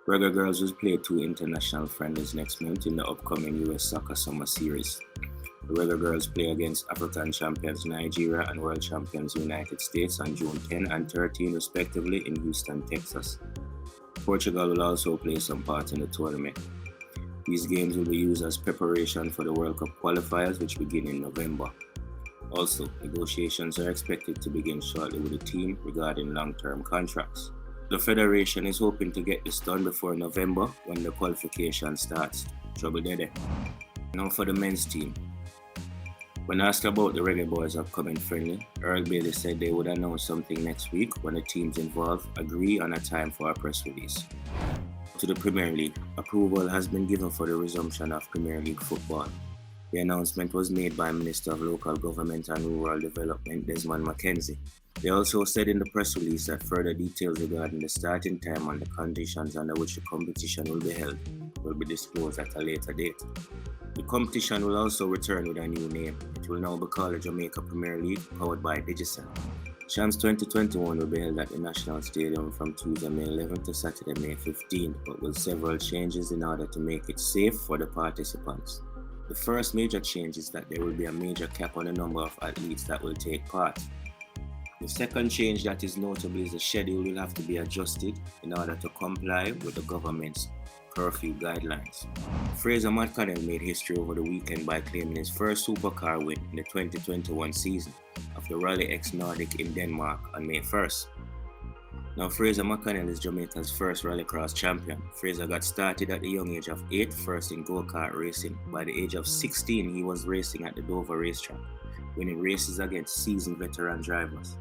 Reggae Girlz will play two international friendlies next month in the upcoming US Soccer Summer Series. The Reggae Girlz play against African champions Nigeria and world champions United States on June 10 and 13 respectively in Houston, Texas. Portugal will also play some part in the tournament. These games will be used as preparation for the World Cup qualifiers, which begin in November. Also, negotiations are expected to begin shortly with the team regarding long-term contracts. The federation is hoping to get this done before November when the qualification starts. Trouble there. Now for the men's team. When asked about the Reggae Boyz upcoming friendly, Earl Bailey said they would announce something next week when the teams involved agree on a time for a press release. To the Premier League, approval has been given for the resumption of Premier League football. The announcement was made by Minister of Local Government and Rural Development Desmond McKenzie. They also said in the press release that further details regarding the starting time and the conditions under which the competition will be held will be disclosed at a later date. The competition will also return with a new name. It will now be called the Jamaica Premier League, powered by Digicel. CHAMPS 2021 will be held at the National Stadium from Tuesday, May 11 to Saturday, May 15, but with several changes in order to make it safe for the participants. The first major change is that there will be a major cap on the number of athletes that will take part. The second change that is notable is the schedule will have to be adjusted in order to comply with the government's curfew guidelines. Fraser McConnell made history over the weekend by claiming his first supercar win in the 2021 season of the Rally X Nordic in Denmark on May 1st. Now, Fraser McConnell is Jamaica's first rallycross champion. Fraser got started at the young age of 8, first in go-kart racing. By the age of 16, he was racing at the Dover racetrack, winning races against seasoned veteran drivers.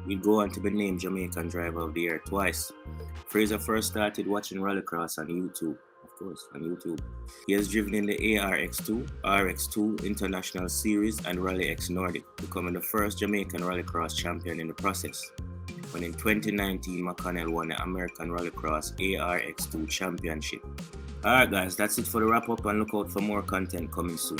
He'd go on to be named Jamaican Driver of the Year twice. Fraser first started watching rallycross on YouTube. He has driven in the ARX2, RX2 International Series and Rally X Nordic, becoming the first Jamaican rallycross champion in the process. When in 2019, McConnell won the American Rallycross ARX2 Championship. Alright guys, that's it for the wrap up, and look out for more content coming soon.